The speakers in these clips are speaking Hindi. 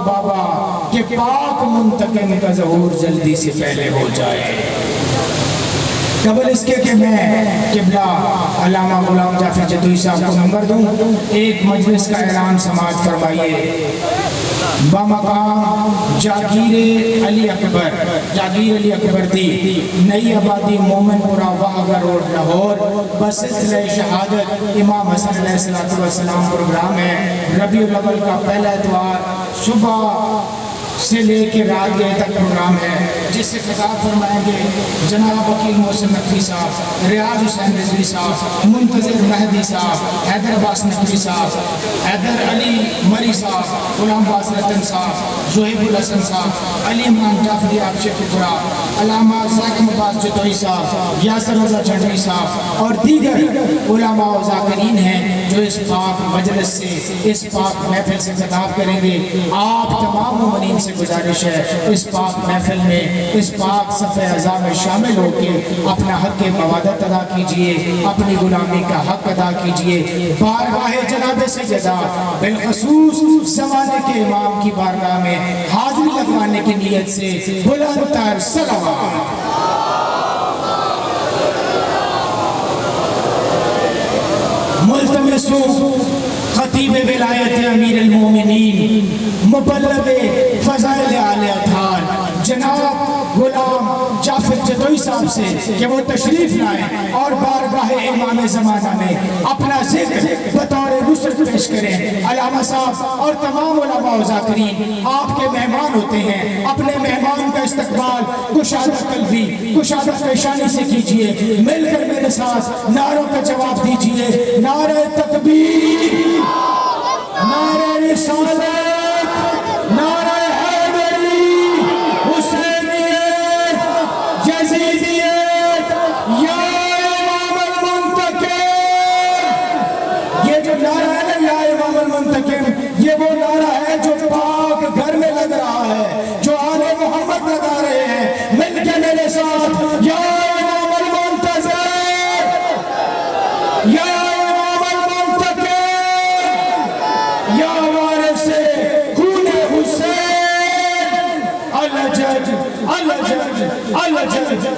बाबा के पाक मुंतकिम का ज़हूर जल्दी से पहले हो जाए। डबल इसके कि मैं किबला अल्लामा गुलाम जाफर जदोई साहब को नंबर दूँ, एक मजलिस का ऐलान समाज फरमाइए। बमकाम जागीर अली अकबर दी नई आबादी मोमिनपुरा वाघा रोड लाहौर बसिलसिला शहादत इमाम हसन अलैहिस्सलाम प्रोग्राम है। रबीउल अव्वल का पहला इतवार सुबह से लेके रात गए तक प्रोग्राम है, जिससे खिताब फरमाएंगे जनाब वकील मोहसिन नकवी साहब, रियाज हुसैन रिजवी साहब, मुंतज़िर महदी साहब, हैदर अब्बास नकवी साहब, हैदर अली मरी साहब, गुलाम अब्बास रतन साहब, ज़ुहैबुल हसन साहब, अली इमरान जाफरी आप शेखपुरा, अल्लामा ज़ाकिर अब्बास जदोई साहब, यासर रज़ा चढ़वी साहब और दीगर उलमा व ज़ाकिरीन हैं जो इस पाक मजलिस से, इस पाक महफिल से खिताब करेंगे। आप तमाम मोमिनीन से गुजारिश है इस पाक महफिल में, इस पाक सफ़े अज़ा में शामिल होकर अपना हक़ मवादत अदा कीजिए, अपनी गुलामी का हक़ अदा कीजिए। बारगाह जनाब सैयदा बिलखसूस ज़माने के इमाम की बारगाह में हाज़िरी लगवाने की नीयत से बुलंदतर सलावत। मुल्तमिसु खतीब विलायत अमीर अल-मोमिनीन मुबल्लिग फ़ज़ाइल आले अतार जनाब गुलाम जाफर जदोई साहब से कि वो तशरीफ लाएं और बारगाह इमाम ज़माना में अपना ज़िक्र बतौर नुसरत पेश करें। अल्लामा साहब और तमाम उलमा व ज़ाकिरीन आपके मेहमान होते हैं, अपने मेहमान का इस्तकबाल कुशादा कल्बी, कुशादा पेशानी से कीजिए। मिलकर मेरे साथ नारों का जवाब दीजिए। नारे तकबीर, नारे रिसालत, नारे हैदरी, हुसैनियत, यज़ीदियत, या इमाम अल-मुंतकिम। ये जो नारा है ना, या इमाम अल-मुंतकिम, ये वो नारा है जो पाक घर में लग रहा है, जो आले मोहम्मद लगा रहे हैं। मिलके मेरे साथ या इमाम अल-मुंतज़िर, या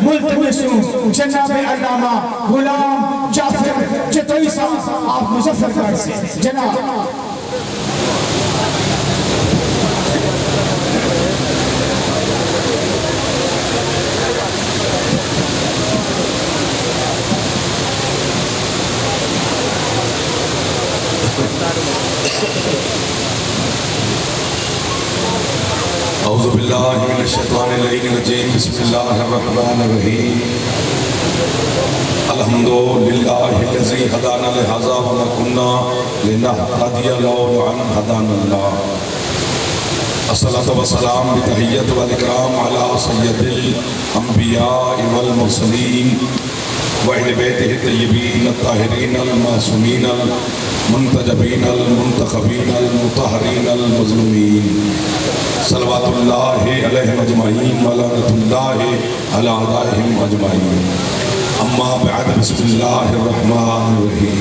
मुल्तमिसु जनाब अल्लामा गुलाम जाफर जदोई साहब आप मुजफ्फरगढ़ से जनाब। औज़ु बिल्लाहि मिनश शैतानिर रजीम बिस्मिल्लाहिर रहमानिर रहीम अल्हम्दुलिल्लाहिल्लज़ी हदाना लिहाज़ा व मा कुन्ना लिनहतदिया लौला अन हदानल्लाह। अस्सलातु वस्सलाम बितहिय्यति वल इकराम अला सय्यदिल अंबिया वल मुरसलीन व अहले बैतिहि तय्यबीन अत्ताहिरीन अल मासूमीन अल मुंतजबीन अल मुंतखबीन अल मुतहरीन अल मज़लूमीन सल्लल्लाहु अलैहि अजमईन व लानतुल्लाहि अला अदाइहिम अजमईन। अम्मा बअद बिस्मिल्लाहिर रहमानिर रहीम।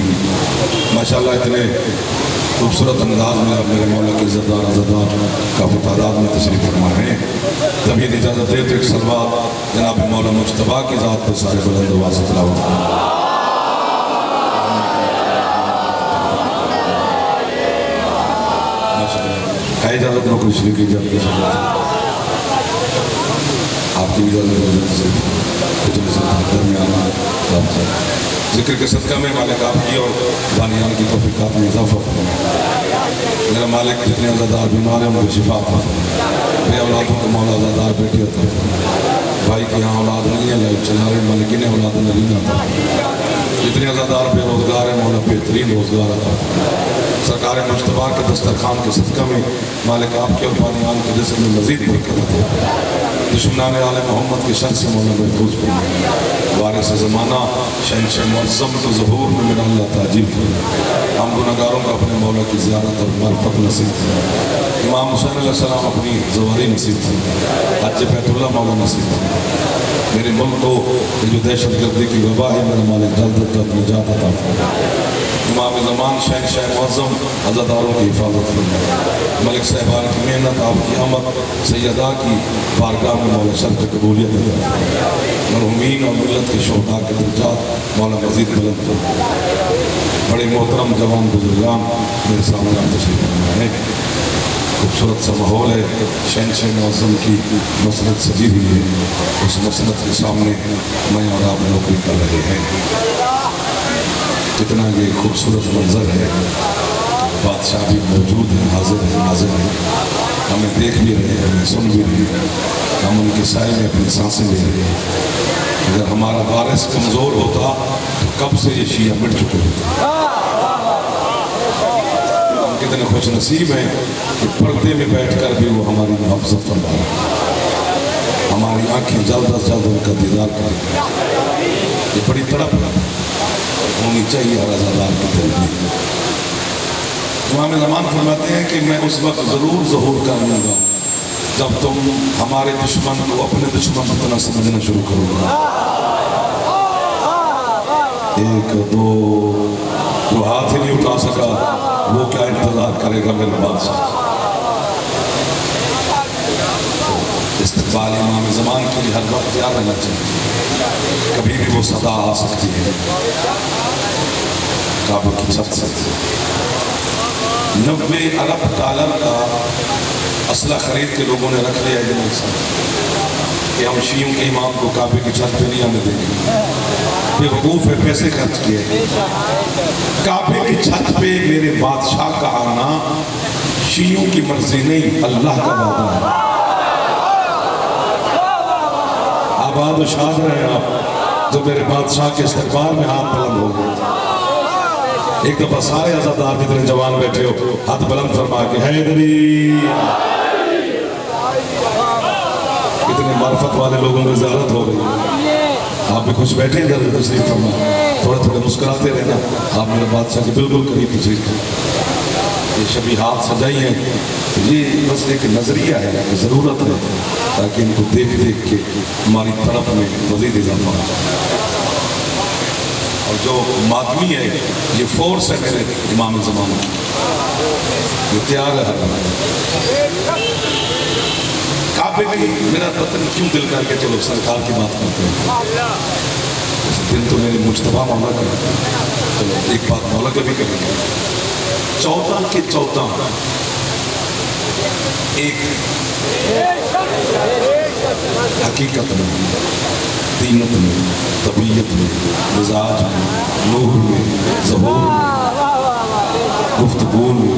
माशाअल्लाह इतने खूबसूरत अंदाज में मेरे मौला के ज़रदार अज़दार काफ़ी तादाद में तशरीफ़ फरमा है। तभी इजाज़त दे तो एक सलवात जनाब मौला मुज्तबा की ज़ात पर सारे बुलंद आवाज़ से तिलावत है। इजाज़त नौकरी शुरू की जाती है, आपकी इजाज़त दरमियाना जिक्र के सदका में मालिक आपकी और बानियान की तौफीक़ात में इजाफ़ा फरमाए। मेरा मालिक जितने अज़ादार बीमार हैं उनको शिफा अता फरमाए। मेरे औलादों को मौला अज़ादार बेटी अता फरमाए। भाई के यहाँ औलाद नहीं है, लाइफ चला रहे मालिक ने औलाद नहीं अता फरमाए। जितने अज़ादार बेरोज़गार हैं मौला बेहतरीन रोज़गार अता फरमाए। सरकार मुज्तबा के दस्तरखान के सदका में मालिक आपके और बानियान के रिज़्क़ में मज़ीद बरकत अता फरमाए। दुश्मनान आले मोहम्मद के शर से मौला महफूज फरमाए। वारिस ज़माना शहंशाह मुअज़्ज़म तो ज़हूर में मेरा अल्लाह ताजीब फरमाए। हम गुनहगारों को अपने मौला की ज़ियारत और मार्फत नसीब फरमाए। इमाम हुसैन अलैहिस्सलाम अपनी ज़वारी नसीब फरमाए, हज बैतुल्लाह मौला नसीब फरमाए। मेरे मुल्क को ये जो दहशत गर्दी की वबा है मेरा मालिक जल्द तक निजात अता फरमाए। इमाम ज़मान शहनशाह मुअज़्ज़म अज़ादारों की हिफाजत फरमाए। मलिक साहिबान की मेहनत आपकी आमद सैयदा की बारगाह में मौला शर्फ कबूलियत अता फरमाए। मरहूमीन और मिल्लत के शोहदा के दर्जात मौला मज़ीद बुलंद फरमाए। बड़े मोहतरम जवान बुजुर्गान मेरे सामने आप तशरीफ़ फरमा है। खूबसूरत सा माहौल है, शहनशाह मुअज़्ज़म की मसनद सजी हुई है, उस मसनद के सामने मैं और आप नौकरी कर रहे हैं। कितना ये खूबसूरत मंजर है, बादशाह भी मौजूद हैं, हाजिर हैं, नाज़िर हैं, हमें देख भी रहे हैं, हमें सुन भी रहे हैं, हम उनके साए में अपनी सांसें ले रहे हैं। अगर हमारा वारिस कमज़ोर होता तो कब से ये शिया मिट चुके होते। हम कितने खुश नसीब हैं कि पर्दे में बैठकर भी वो हमारी मुहफ़्ज़त फरमा रहे हैं, हमारी आँखें जल्द अज जल्द उनका दीदार करें। ये बड़ी तड़प होनी चाहिए हर अज़ादार के दिल में। इमाम ज़मान फरमाते हैं कि मैं उस वक्त ज़रूर ज़हूर कर लूँगा जब तुम हमारे दुश्मन को अपने दुश्मन की तरह समझना शुरू करोगे। एक दो जो हाथ ही नहीं उठा सका वो क्या इंतजार करेगा मेरे बादशाह। इस्तक़बाल इमाम ज़मान के लिए हर वक्त तैयार रहना चाहिए, कभी भी वो सदा आ सकती है। काबे की छत से 90 अरब डॉलर का असला खरीद के लोगों ने रख लिया है कि हम शियों के इमाम को काबे की छत पे नहीं आने देंगे। बेवकूफ़ है, पैसे खर्च किए। काबे की छत पे मेरे बादशाह का आना शियों की मर्जी नहीं, अल्लाह का वादा है। आबाद और शाद रहे आप जो मेरे बादशाह के इस्तक़बाल में हाथ बुलंद हो गए। एक दफा सारे अज़ादार जितने जवान बैठे हो हाथ बुलंद फरमा के हैदरी। इतने मार्फत वाले लोगों की ज़ियारत हो रही है, आप भी खुश बैठे इधर तशरीफ फरमा, थोड़े थोड़े मुस्कुराते रहना। आप मेरे बादशाह के बिल्कुल करीब तशरीफ। ये शबी हाथ सजाई हैं, तो ये बस एक नज़रिया है, एक ज़रूरत है ताकि इनको देख देख के हमारी तड़प में मज़ीद इजाफा हो। और जो मातमी है ये फोर्स है मेरे इमाम ज़मान की, ये तैयार है। काबे की मेरा पता नहीं क्यों दिल करके चलो सरकार की बात करते हैं। उस दिन तो मेरे मुश्तबा मौला का, चलो एक बात मौला का भी करेंगे। 14 के 14 एक हकीकत में, दीनत में, तबीयत में, मिजाज में, नूर में, ज़हूर में, गुफ्तगू में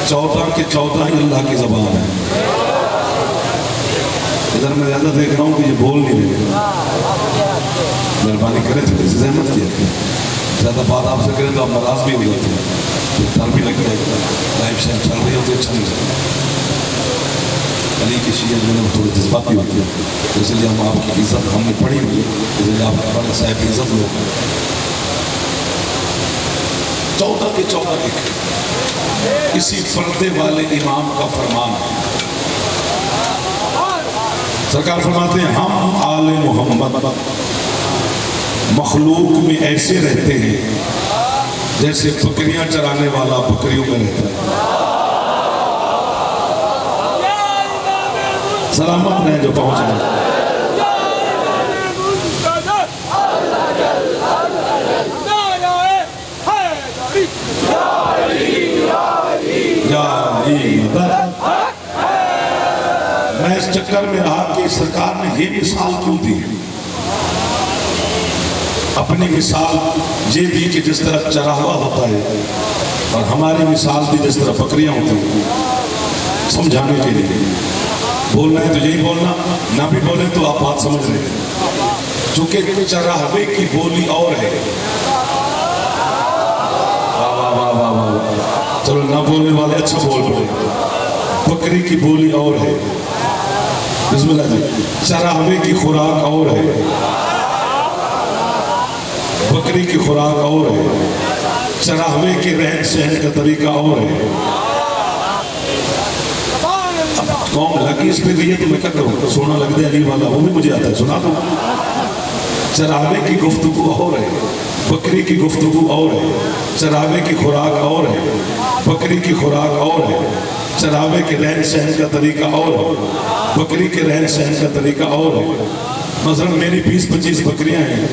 14 के 14 ही अल्लाह की ज़बान है। इधर मैं ज़्यादा देख रहा हूँ कि ये बोल नहीं रहे, मेहरबानी करें थोड़ी सी ज़हमत किया। ज़्यादा बात आपसे करें तो आप नाराज़ भी हो जाते हैं, फिर डर भी लग जाएगा। लाइफ शायद चल रही होती है, अच्छा नहीं चलता। अली की शीयत में वो थोड़ी जज्बाती होती है, इसलिए हम आपकी इज़्ज़त हमने पढ़ी हुई है, इसलिए आपके बड़े साहब की इज़्ज़त लोग। 14 के 14 एक किसी पर्दे वाले इमाम का फरमान है। सरकार फरमाते हैं हम आले मोहम्मद मखलूक में ऐसे रहते हैं जैसे बकरियां चराने वाला बकरियों में रहता है। सलामत रहे जो पहुंच गए। मैं इस चक्कर में रहा कि सरकार ने ये मिसाल क्यों दी। अपनी मिसाल ये दी कि जिस तरह चरावा होता है और हमारी मिसाल दी जिस तरह बकरियां होती हैं, समझाने के लिए। बोलना है तो यही बोलना, ना भी बोले तो आप बात समझ रहे हैं। चूंकि चरावे की बोली और है, वाह वाह वाह वाह वाह, चलो ना बोलने वाले अच्छा बोल पड़े। बकरी की बोली और है, बिस्मिल्लाह जी। चरावे की खुराक और है, बकरी की खुराक और है, चरावे के रहन सहन का तरीका और है। कौम लगी इस पे गई है तो मैं क्या करूँ, सोना लग दे अली वाला, वो भी मुझे आता है, सुना दो। चरावे की गुफ्तगू और है, बकरी की गुफ्तगू और है, चरावे की खुराक और है, बकरी की खुराक और है, चरावे के रहन सहन का तरीका और है, बकरी के रहन सहन का तरीका और है। मसलन मेरी 20-25 बकरियां हैं,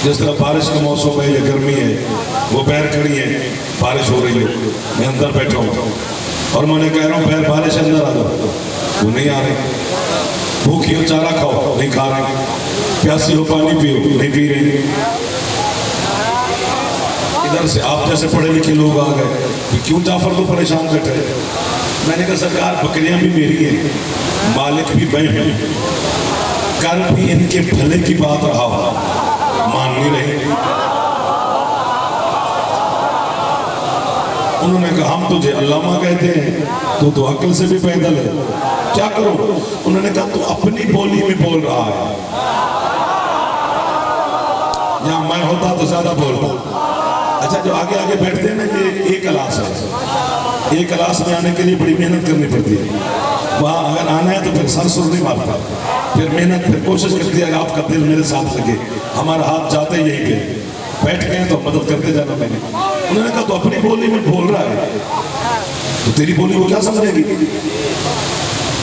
जिस तरह बारिश का मौसम है या गर्मी है, वो पैर खड़ी है, बारिश हो रही है, मैं अंदर बैठा हूँ और मैंने कह रहा हूँ पैर बारिश अंदर आ जाओ, वो नहीं आ रही। भूखी हो चारा खाओ, नहीं खा रही। प्यासी हो पानी पियो, नहीं पी रही। इधर से आप जैसे पढ़े लिखे लोग आ गए, क्यों जाफर को परेशान बैठे। मैंने कहा सरकार बकरियां भी मेरी हैं, मालिक भी मैं हूं, कर भी इनके भले की बात रहा, मान नहीं रहे। उन्होंने कहा हम तुझे अल्लामा कहते हैं, तू तो अक्ल से भी पैदल है, क्या करो। उन्होंने कहा तू अपनी बोली में बोल रहा है, या मैं होता तो ज्यादा बोलता। अच्छा, जो आगे आगे बैठते हैं ना, ये एक क्लास है, एक क्लास में आने के लिए बड़ी मेहनत करनी पड़ती है। वहाँ अगर आना है तो फिर सर सुर नहीं मारता, फिर मेहनत, फिर कोशिश करती है आपका दिल मेरे साथ लगे, हमारा हाथ जाते यहीं पे, बैठ गए तो मदद करते जाना। मैंने उन्होंने कहा तो अपनी बोली में बोल रहा है, तो तेरी बोली वो क्या समझेगी।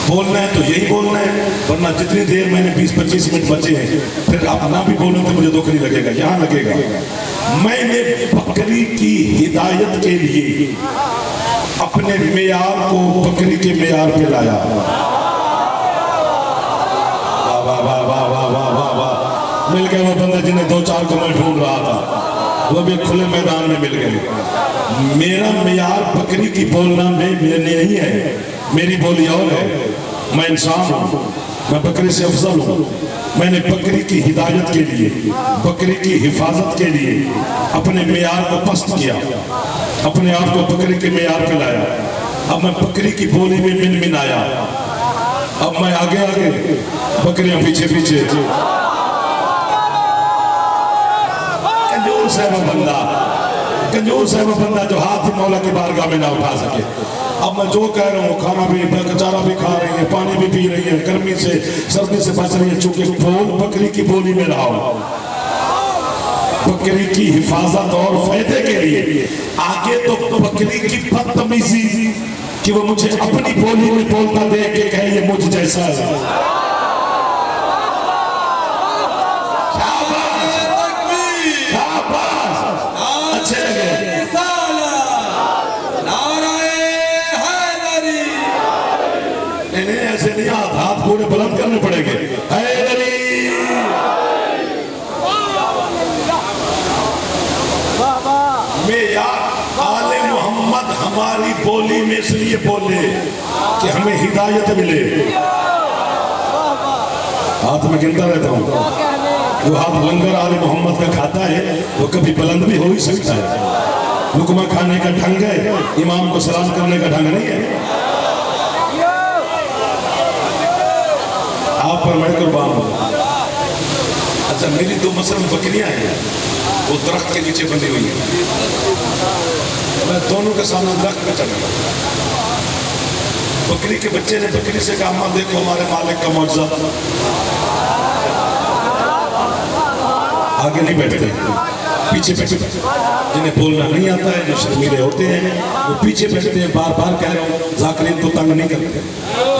बोलना है तो यही बोलना है, वरना जितनी देर मैंने 20-25 मिनट बचे हैं, फिर आप ना भी बोलें तो मुझे दुख नहीं लगेगा, यहाँ लगेगा। मैंने बकरी की हिदायत के लिए अपने मेयार को बकरी के मेयार पे लाया। वाह वाह वाह वाह वाह वाह वाह वाह। मिल गए वो बंदे जिन्हें 2-4 को मैं ढूंढ रहा था, वो भी खुले मैदान में मिल गए। मेरा मेयार बकरी की बोलना में नहीं है, मेरी बोली और है। मैं इंसान हूँ, मैं बकरी से अफजल हूँ। मैंने बकरी की हिदायत के लिए, बकरी की हिफाजत के लिए अपने मेयार को पस्त किया, अपने आप को बकरी के मेयार पे लाया। अब मैं बकरी की बोली में मिन आया, अब मैं आगे आगे, बकरियां पीछे पीछे। कंजूस है वो बंदा, कंजूस है वो बंदा जो हाथ मौला की बारगाह में ना उठा सके। अब मैं जो कह रहा हूँ, खाना भी, चारा भी खा रही है, पानी भी पी रही है, गर्मी से सर्दी से बच रही है, चूंकि बोल बकरी की बोली में रहा हूं। बकरी की हिफाजत और फायदे के लिए आगे तो बकरी की बदतमीजी कि वो मुझे अपनी बोली में बोलता देख के कहे ये मुझ जैसा है। अच्छे लगे। नहीं, ऐसे नहीं, हाथ पूरे बुलंद करने पड़ेंगे। आले मोहम्मद हमारी बोली में इसलिए बोले कि हमें हिदायत मिले। हाथ में गिनता रहता हूँ, जो हाथ लंगर आले मोहम्मद का खाता है वो कभी बुलंद भी हो ही सकता है। लुकमा खाने का ढंग है, इमाम को सलाम करने का ढंग नहीं है। आप पर मैं कुर्बान हूँ। अच्छा, मेरी 2 मसलन बकरियां हैं, वो दरख्त के नीचे बंधी हुई है। मैं दोनों के सामने दरख्त पे चढ़ गया। बकरी के बच्चे ने बकरी से कहा अम्मा देखो हमारे मालिक का मौजज़ा। आगे नहीं बैठते, पीछे बैठते। जिन्हें बोलना नहीं आता है, जो शर्मीले होते हैं, वो पीछे बैठते हैं। बार बार कह रहा हूँ, ज़ाकिरीन को तंग नहीं करते।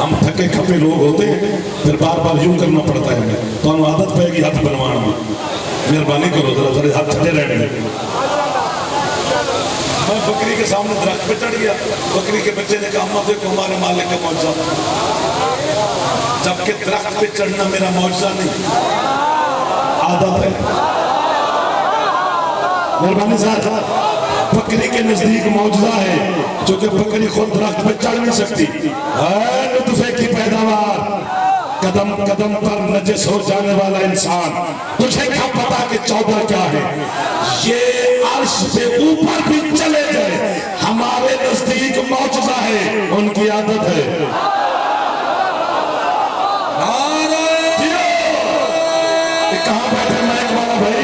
हम थके खपे लोग होते हैं, फिर बार बार यूं करना पड़ता है हमें, तो हम आदत पाएगी हाथ बनवाने में। मेहरबानी करो जरा, जरा हाथ छड़े रहने। मैं बकरी के सामने दरख्त पे चढ़ गया। बकरी के बच्चे ने कहा अम्मा देखो हमारे मालिक का मौजज़ा। जबकि दरख्त पे चढ़ना मेरा मौजज़ा नहीं, आदत है। मेहरबानी साहब, बकरी के नजदीक मौजज़ा है, क्योंकि बकरी खुद दरख्त पे चढ़ नहीं सकती। लुत्फ़े की पैदावार, कदम कदम पर नजस हो जाने वाला इंसान, तुझे क्या पता कि 14 क्या है। ये अर्श पे ऊपर भी चले जाए, हमारे नजदीक मौजज़ा है, उनकी आदत है। कहाँ बैठे माइक वाला भाई,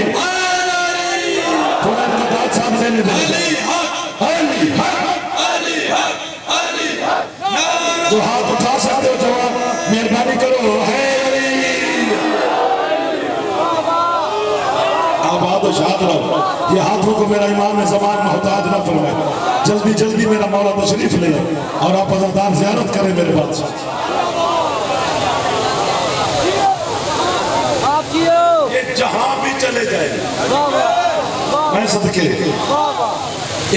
थोड़ा इनका साथ देने दे। जो हाथ उठा सकते याद रहो, ये हाथों को मेरा इमाम ज़मान मोहताज न फरमाए। जल्दी जल्दी मेरा मौला तशरीफ ले और आप हज़रदार ज़ियारत करें मेरे बादशाह। ये जहां भी चले जाए मैं सदके,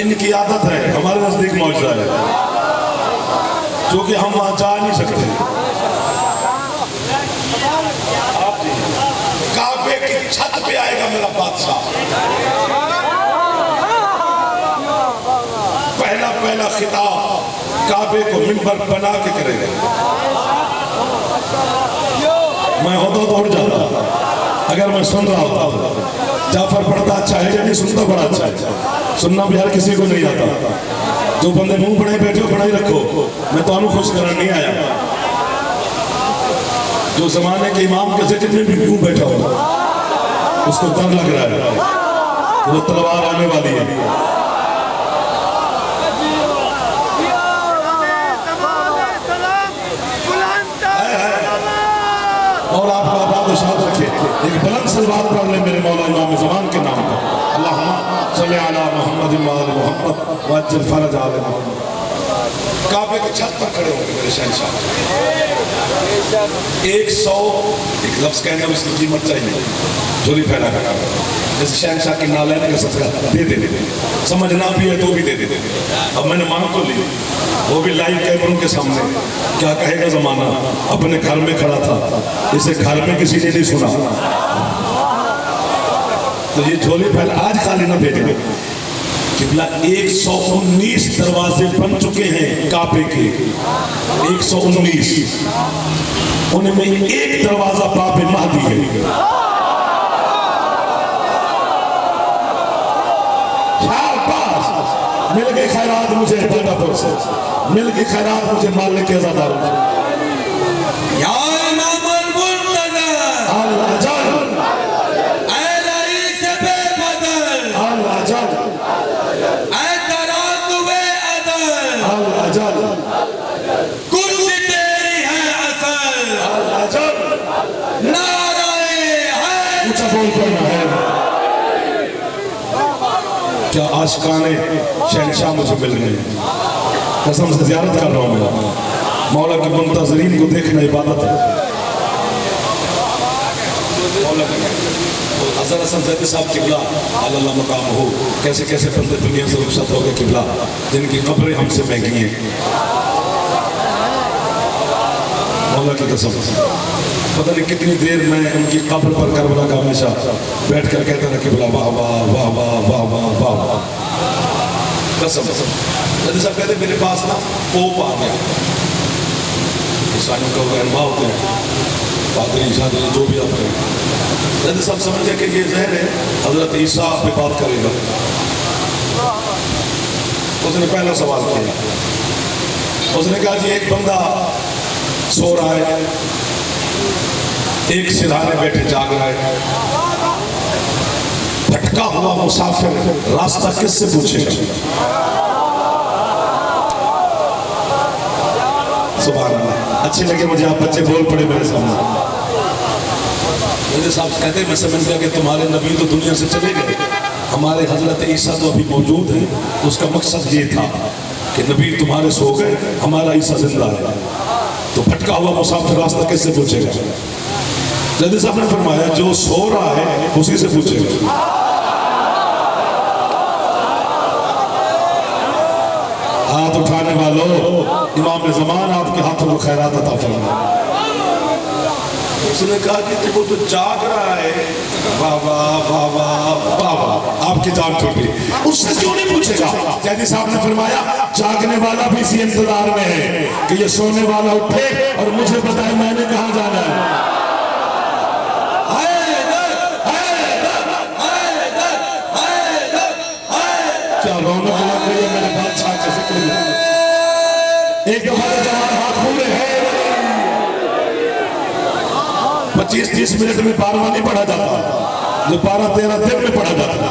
इनकी आदत है, हमारे नजदीक मौजूद है, जो कि हम वहां जा नहीं सकते। काबे की छत पे आएगा मेरा बादशाह, पहला पहला खिताब काबे को मिंबर बना के करेगा। मैं होता तो उड़ जाता अगर मैं सुन रहा होता। जाफर पढ़ता अच्छा है या नहीं सुनता बड़ा अच्छा है, सुनना भी हर किसी को नहीं आता। जो बंदे मुंह बड़े बैठे हो बड़ा ही रखो, मैं तो खुश करने नहीं आया। जो जमाने के इमाम के जिक्र में भी क्यों बैठा हो, उसको डर लग रहा है कि वो तलवार आने वाली है। और आपको आबाद शाद रखे। एक बुलंद सलवात पढ़ ले मेरे मौला इमाम ज़मान के नाम पर। अल्लाहुम्मा सल्ली अला मुहम्मद व आले मुहम्मद व अज्जिल फरज आले मुहम्मद। काबे की छत पर खड़े होंगे मेरे शहंशाह। 100 एक लफ्ज़ कहना उसकी कीमत चाहिए, झोली फैला कर जैसे शहंशाह की नालैन का सदका दे दे, समझ ना भी है तो भी दे दे। अब मैंने मांग तो ली, वो भी लाइव कैमरों के सामने। क्या कहेगा जमाना, अपने घर में खड़ा था, इसे घर में किसी ने नहीं सुना। तो ये झोली फैला आज खाली ना भेजे। किबला 119 दरवाजे बन चुके हैं काबे के, 119, उनमें एक दरवाजा बाबे महदी है। मिल गई खैरात मुझे बेटापुर से, मिल गई खैरात मुझे मालिक के ज़ादार से। या इमामुल मुर्तज़ा अल अजल, ऐ रईस बेबदल, अल अजल, ऐ तराजुए अदल, अल अजल, कुर्सी तेरी है असल, अल अजल, नाराए है। ऊंचा बोल पड़ना है। क्या आशिकाने शहंशाह मुझे मिल गए, कसम से ज़ियारत कर रहा हूँ मैं। मौला की मुंतज़रीन को देखना इबादत है। हज़रत हसन ज़ैदी साहब किबला अल्लाह मकाम हो, कैसे कैसे बंदे दुनिया से रुखसत हो गए किबला, जिनकी कब्रें हमसे महंगी हैं। मौला की कसम, पता नहीं कितनी देर मैं उनकी कब्र पर करबला का हमेशा बैठ कर कहता था किबला वाह वाह वाह वाह वाह वाह वाह। कसम ज़ैदी साहब कहते मेरे पास ना पोप आ गया, ईसाइयों का रहनुमा होते हैं, पादरी शादी जो भी आते हैं। ज़ैदी साहब समझ गए कि ये ज़हर है, हज़रत ईसा पे बात करेगा। उसने पहला सवाल किया, उसने कहा जी एक बंदा सो रहा है, एक सिरहाने बैठे जाग रहा है, भटका हुआ मुसाफिर रास्ता किससे पूछेगा? सुभान अल्लाह। अच्छे लगे मुझे आप बच्चे बोल पड़े मेरे सामने। मेरे साहब कहते मैं समझ गया कि तुम्हारे नबी तो दुनिया से चले गए, हमारे हजरत ईसा तो अभी मौजूद है। उसका मकसद ये था कि नबी तुम्हारे सो गए, हमारा ईसा जिंदा है, तो भटका हुआ मुसाफिर रास्ता किससे पूछेगा? ज़ैदी साहब ने फरमाया जो सो रहा है उसी से पूछेगा। हाथ उठाने वालों, इमाम ज़मान आपके हाथों को खैरात अता फरमाए। उसने कहा कि वो तो जाग रहा है, बाबा बाबा बाबा, आपकी जान छूटी, उससे क्यों नहीं पूछेगा? ज़ैदी साहब ने फरमाया जागने वाला भी इसी इंतजार में है कि ये सोने वाला उठे और मुझे बताए मैंने कहाँ जाना है। क्या रौनक लग रही है मेरे बादशाह के जिक्र में। एक दफा जवान हाथ पूरे हैं, 25-30 मिनट में 12वां नहीं पढ़ा जाता, जो 12-13 दिन में पढ़ा जाता है।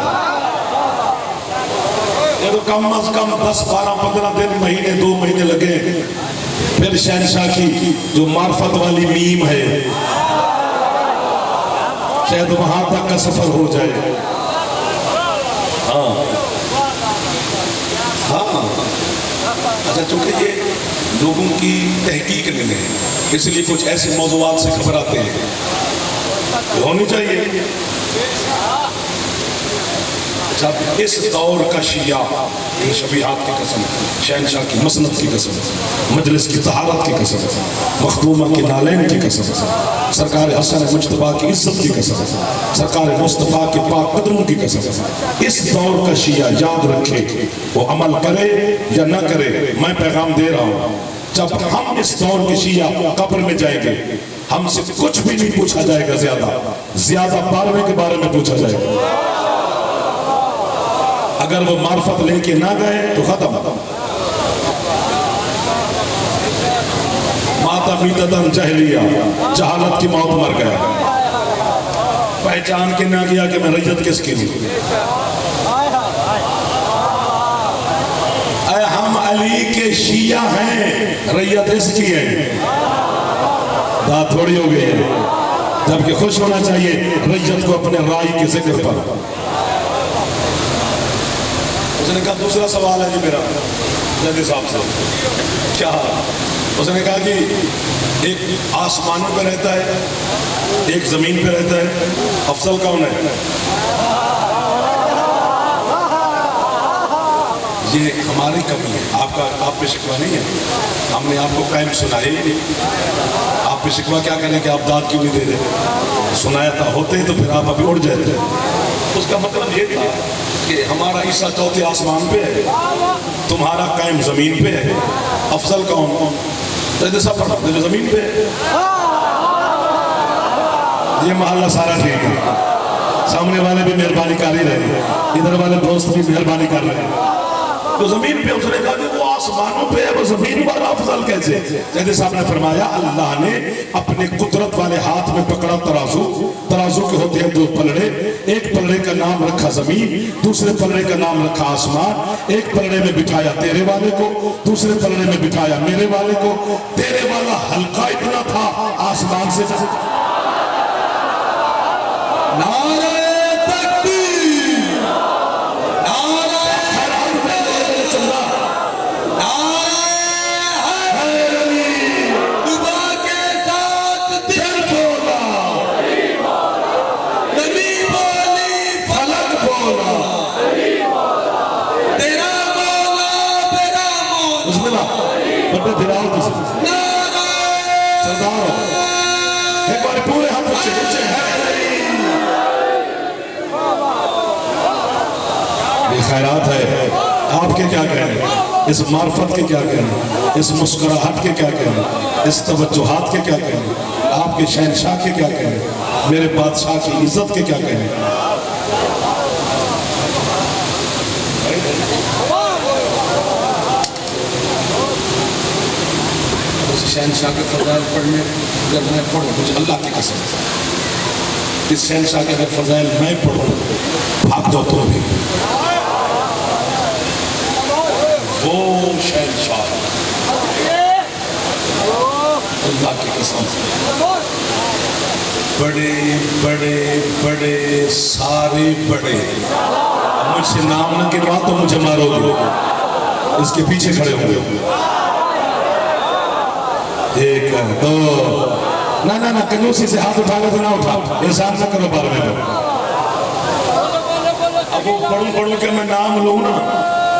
ये तो कम अज कम 10-12-15 दिन, महीने 2 महीने लगे, फिर शहंशाह की जो मार्फत वाली मीम है शायद वहां तक का सफर हो जाए। हाँ हाँ, अच्छा चूंकि ये लोगों की तहकीक नहीं है इसलिए कुछ ऐसे मौजूआत से घबराते हैं, ये होनी चाहिए। जब इस दौर का शिया इन शबीहात की कसम, शहनशाह की मसनद की कसम, मजलिस की तहारत की कसम, मखदूमा की नालैन की कसम, सरकार हसन मुज्तबा की इज्जत की कसम, सरकार मुस्तफ़ा के पाक कदमों की कसम, इस दौर का शिया याद रखे, वो अमल करे या ना करे, मैं पैगाम दे रहा हूँ। जब हम इस दौर के शिया कब्र में जाएंगे, हमसे कुछ भी नहीं पूछा जाएगा, ज्यादा 12वें के बारे में पूछा जाएगा। अगर वो मार्फत लेके ना गए तो खत्म। माता बीततन जहलिया, जहालत की मौत मर गया, पहचान के ना किया कि मैं रैयत किसकी हूं। हम अली के शिया हैं, रैयत इसकी है। बात थोड़ी हो गई है, जबकि खुश होना चाहिए रैयत को अपने राय के जिक्र पर। उसने कहा दूसरा सवाल है जी मेरा जज साहब से, क्या? उसने कहा कि एक आसमानों पे रहता है, एक जमीन पे रहता है, अफजल कौन है? ये हमारी कमी है, आप पे शिकवा नहीं है। हमने आपको कायम सुनाई, आप पे शिकवा क्या करें कि आप दाद क्यों नहीं दे रहे? सुनाया था होते तो फिर आप अभी उड़ जाते। उसका मतलब ये था कि हमारा ईसा चौथे आसमान पे है, तुम्हारा कायम जमीन पे है। अफजल कौन? तो जमीन पे है। ये मोहल्ला सारा ठीक है, सामने वाले भी मेहरबानी कर ही रहे, इधर वाले दोस्त भी मेहरबानी कर रहे हैं। तो जमीन पे उसने कहा कि वो आसमानों पे है, वो जमीन वाला अफजल कैसे? जैसे साहब ने फरमाया, अल्लाह ने अपने कुदरत वाले हाथ में पकड़ा तराजू, तराजू के होते हैं 2 पलड़े, एक पलड़े का नाम रखा जमीन, दूसरे पलड़े का नाम रखा आसमान। एक पलड़े में बिठाया तेरे वाले को, दूसरे पलड़े में बिठाया मेरे वाले को। तेरे वाला हल्का इतना था आसमान से। नारे खैरात है, आपके क्या कहने, इस मार्फत के क्या कहने, इस मुस्कुराहट के क्या कहने, इस तवज्जुहात के क्या कहने, आपके शहनशाह के क्या कहने, मेरे बादशाह की इज्जत के क्या कहने। उस शहनशाह के फजाइल पढ़ने जब मैं पढ़ूँ, मुझे अल्लाह की कसम, इस शहनशाह के अगर फजाइल मैं पढ़ूँ, भाग जाओ तुम भी। वो शहनशाह अल्लाह की कसम, बड़े बड़े बड़े सारे बड़े, मुझसे नाम न गिनवा तो मुझे मारोगे, इसके पीछे खड़े होंगे। 1 2, ना ना ना, कंजूसी से हाथ उठाओगे तो ना उठाओ, एहसान न करो 12वें पर। अब वो पढ़ूं के मैं नाम लूं ना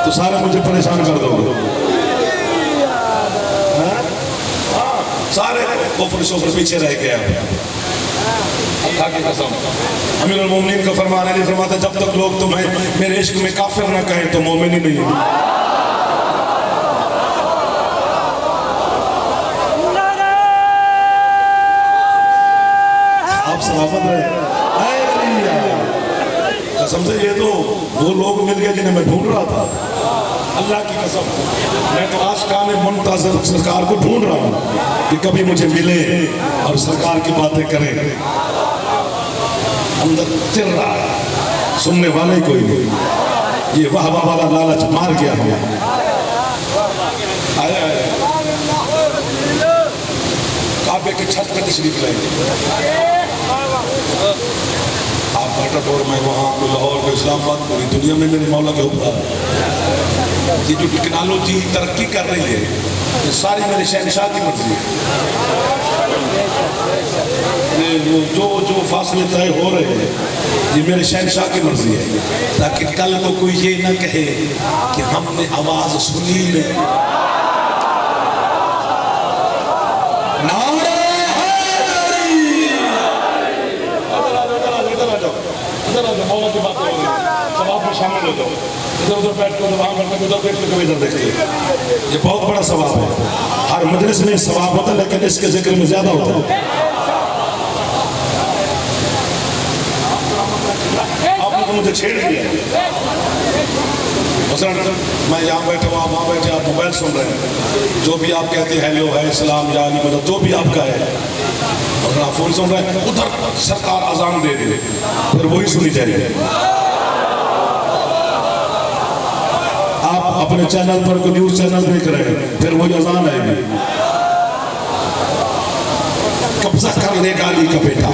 तो सारे मुझे परेशान कर दोगे। सारे कोफर शोफर पीछे रह गए। अल्लाह की कसम, अमीरुल मोमिनीन का फरमाना नहीं फरमाता, जब तक लोग तुम्हें मेरे इश्क में काफिर ना कहें तो मोमिन ही नहीं है। आप सलामत रहे। कसम से ये तो वो लोग मिल गए जिन्हें मैं ढूंढ रहा था। अल्लाह की कसम, मैं तो आशिकाने मुंतज़िर सरकार को ढूंढ रहा हूँ कि कभी मुझे मिले और सरकार की बातें करें। अंदर चिर रहा है, सुनने वाले कोई नहीं। ये वाह वाह वाला लालच मार गया हमें। आया काबे की छत पे तशरीफ लाएंगे। आप बाटापुर में, वहाँ कोई लाहौर, कोई इस्लामाबाद, पूरी दुनिया में मेरे मौला के हुक्म। ये जो टेक्नोलॉजी तरक्की कर रही है, ये सारी मेरे शहनशाह की मर्जी है। जो जो फासले तय हो रहे हैं, ये मेरे शहनशाह की मर्जी है, ताकि कल को कोई ये ना कहे कि हमने आवाज सुनी नहीं। शामिल हो जाओ, इधर उधर बैठ कर वहाँ बैठ कर उधर बैठ कर इधर देखिए, ये बहुत बड़ा सवाब है। हर मजलिस में सवाब होता है, लेकिन इसके जिक्र में ज्यादा होता है। आपने तो मुझे छेड़ दिया। मैं यहाँ बैठा हूँ, आप वहाँ बैठे, आप मोबाइल सुन रहे हैं, जो भी आप कहते हैं हेलो है, सलाम या मतलब जो भी आपका है, और आप फोन सुन रहे हैं, उधर सरकार अजान दे दे, फिर वही सुनी जाएगी। आप अपने चैनल पर कोई न्यूज चैनल देख रहे हैं, फिर वही अजान आएगी। कब्जा कर लेगा अली का बेटा,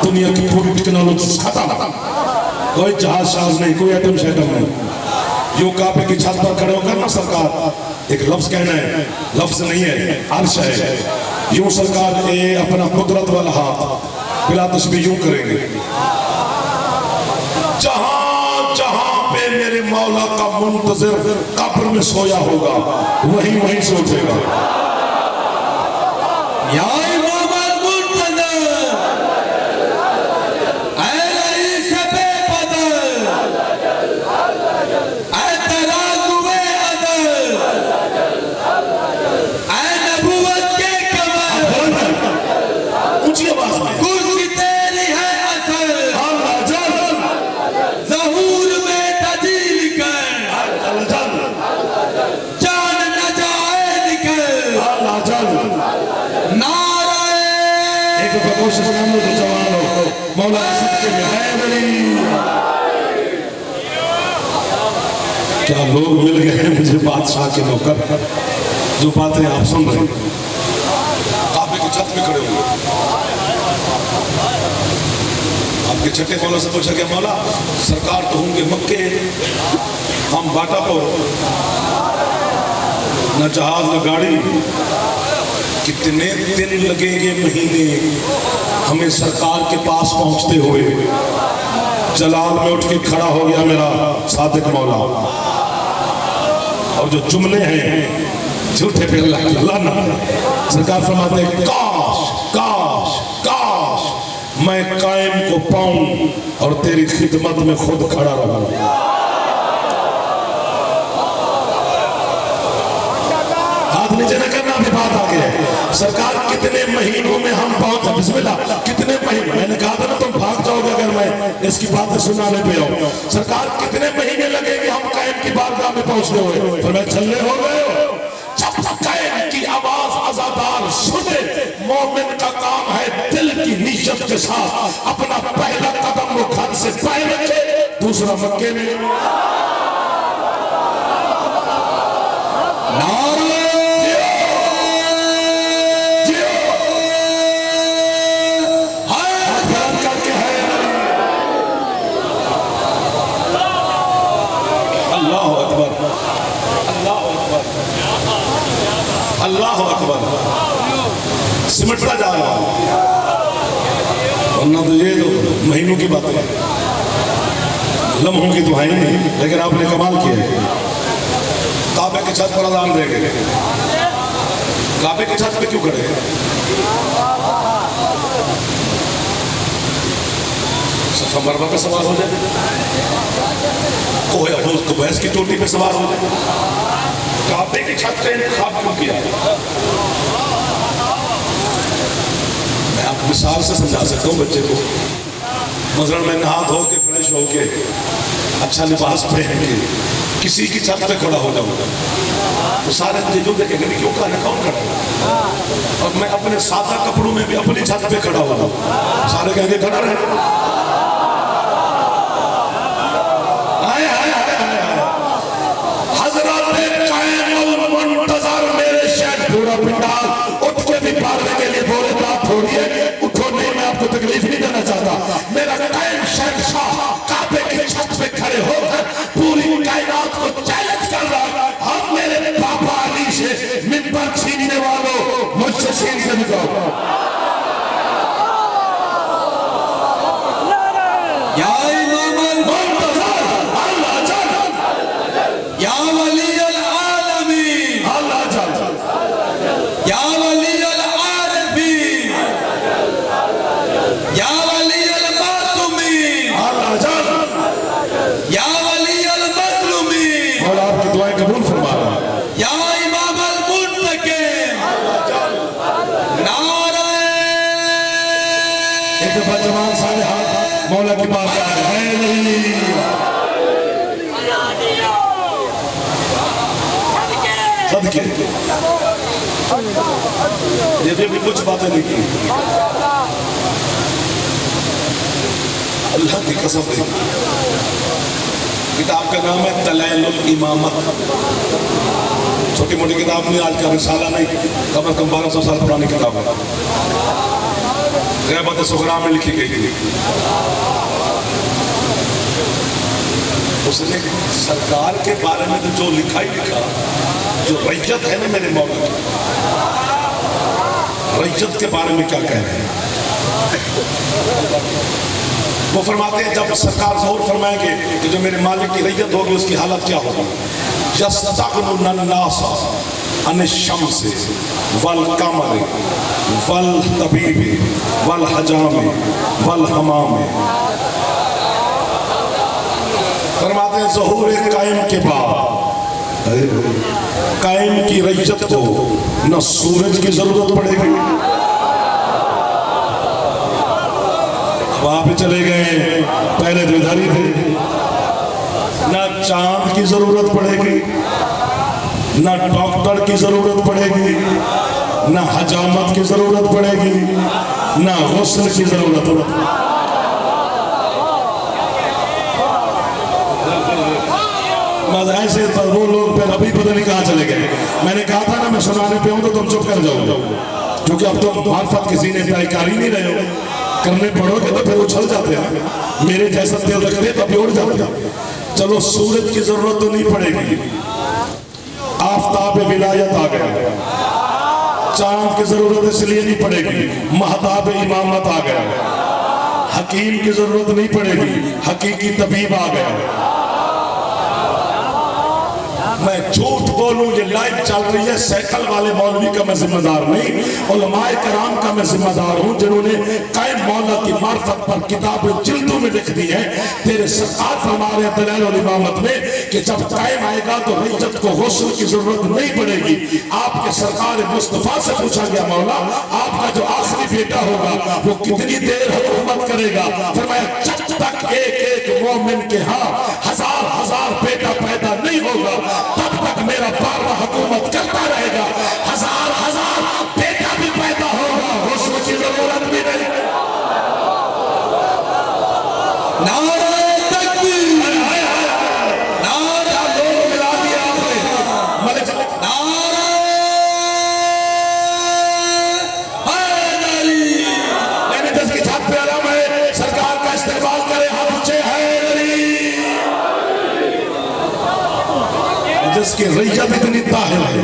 दुनिया की पूरी टेक्नोलॉजी खत्म, कोई जहाज शाज नहीं, कोई एटम शैटम नहीं। जो काबे की छत पर खड़े होकर ना सरकार एक लफ्ज कहना है, लफ्ज नहीं है, अर्श है, यूं सरकार ये अपना कुदरत वाला हाथ बिला तस्बीह यूं करेंगे। जहां जहां पे मेरे मौला का मुंतजिर कब्र में सोया होगा, वहीं वहीं से उठेगा। या इमाम अल-मुंतज़िर, ऐ रईस बेबदर, ऐ तराज़ुए अदल, ऐ नबूवत के कमर, ऊंची आवाज में, कुर्सी तेरी है असल, ज़हूर में तजील कर, जान न जाए निकल, नाराए एक दफा कोशिश करना तो जवानों, मौला सच्चे में हैदरी। क्या लोग मिल गए हैं मुझे बादशाह के नौकर, जो बातें आप सुन रहे हैं। काबे की छत में खड़े हुए, आपके छठे मौला से पूछा कि मौला सरकार तो होंगे मक्के, हम बाटापुर, न जहाज न गाड़ी, कितने दिन लगेंगे, महीने हमें सरकार के पास पहुंचते हुए। जलाल में उठ के खड़ा हो गया मेरा सादिक मौला, और जो जुमले हैं झूठे पे अल्लाह की लानत है। सरकार फरमाते हैं काश काश काश मैं कायम को पाऊं और तेरी खिदमत में खुद खड़ा रहूं। हाथ नीचे न करना, भी बात आ गई। सरकार कितने महीनों में हम पहुंचे, बिस्मिल्लाह, कितने महीने, मैंने कहा था ना तुम भाग जाओगे अगर मैं इसकी बातें सुनाने पे आऊं। सरकार कितने महीने लगेंगे हम कायम की बारगाह में पहुंचते हुए, फिर मैं छल्ले हो गए हो। जब तक कायम की आवाज अज़ादार सुने, मोमिन का काम है दिल की नीयत के साथ अपना पहला कदम वो घर से पहले रखे, दूसरा मक्के में। अल्लाह अकबर, सिमटता जा रहा हूं, वरना तो ये तो महीनों की बात है, लम्हों की तो है ही नहीं। लेकिन आपने कमाल किया है, काबे की छत पर अज़ान दे गए। काबे की छत पे क्यों खड़े? सफा मरवा पे सवार हो जाए, कुबैस की टोटी पे सवार हो जाए, काबे की छत का इंतखाब क्यों किया? मैं आप मिसाल से समझा सकता हूँ बच्चे को। मसलन मैं नहा धो के फ्रेश होके अच्छा लिबास पहन के किसी की छत पे खड़ा हो जाऊंगा, तो सारे मुझे जो देखेंगे क्यों खड़ा, कौन खड़ा है? और मैं अपने सादा कपड़ों में भी अपनी छत पे खड़ा हो जाऊँ, सारे कहेंगे खड़ा रहे। उठ के भी पालने के लिए बोले तो आप छोड़िए, उठो नहीं मैं आपको तकलीफ मिंबर छीनने वालों, मुझसे छीन के दिखाओ। या इमाम मुंतज़र अल्लाह जल, या वली अल आलमीन, अल्लाह जल, या वली अल आरिफीन, या वली अल मासूमीन, अल्लाह जल। या वली अल मज़लूमीन, और आपकी दुआएं कबूल फरमा रहा है। या इमाम अल मुंतकिम, नारे एक दफा जवान सारे हाथ मौला की बात है नहीं। सदके ये भी कुछ बातें नहीं की। अल्लाह की कसम है, किताब का नाम है दलाइलुल इमामत। छोटी मोटी किताब नहीं, आज का रिसाला नहीं, कम से कम 1200 साल पुरानी किताब है। गैबत सुगरा में लिखी गई थी। उसने सरकार के बारे में तो जो लिखा ही लिखा, जो रैयत है ना मेरे मौला की, रैयत के बारे में क्या कह रहे हैं वो फरमाते हैं, जब सरकार ज़हूर फरमाएंगे कि जो मेरे मालिक की रैयत होगी उसकी हालत क्या होगी। यस्तग़नुन नास अन शम्स वल कमर वल तबीब वल हजाम वल हमाम। फरमाते हैं ज़हूर कायम के बाद कायम की रैयत को न सूरज की जरूरत पड़ेगी, वहां पे चले गए, पहले तो इधर ही थे, ना चांद की जरूरत पड़ेगी, ना डॉक्टर की जरूरत पड़ेगी, ना हजामत की जरूरत पड़ेगी, ना गुस्ल की जरूरत पड़ेगी। ऐसे पर वो लोग फिर अभी पता नहीं कहाँ चले गए। मैंने कहा था ना मैं सुनाने पे हूं तो तुम चुप कर जाओगे, क्योंकि अब तुम मार्फत किसी ने तय कर ही नहीं रहे हो। करने पड़ोगे तो फिर उछल जाते हैं, मेरे जैसा दिल रखते तो अभी उड़ जाते। चलो सूरज की जरूरत तो नहीं पड़ेगी, आफताब विलायत आ गया, चांद की जरूरत इसलिए नहीं पड़ेगी, महताब इमामत आ गया, हकीम की जरूरत नहीं पड़ेगी, हकीकी तबीब आ गया। मैं झूठ बोलूं ये लाइव चल रही है, साइकिल वाले मौलवी का मैं जिम्मेदार नहीं, उलमाए कराम का मैं जिम्मेदार हूं जिन्होंने कायम मौला की मार्फत पर किताबें जिल्दों में लिख दी है। तेरे सरकार फरमा रहे हैं दलाइलुल इमामत में कि जब कायम आएगा तो रैयत को गुस्ल की जरूरत नहीं पड़ेगी। आपके सरकार मुस्तफा से पूछा गया, मौला आपका जो आखिरी बेटा होगा वो कितनी देर हुकूमत करेगा? फरमाया जब तक एक एक मोमिन के यहाँ हजार हजार बेटा पैदा नहीं होगा तब तक मेरा बाबा हुकूमत करता रहेगा। हजार हजार बेटा भी पैदा होगा, गुस्ल की जरूरत भी नहीं। नारे तकबीर, नारा लोग मिला दिया आपने मलिक। नारे हैदरी, मैंने जिसकी छत पे आलम है सरकार का इस्तेमाल करे, हाथ ऊंचे हैदरी। जिसकी रैयत इतनी ताहिर है,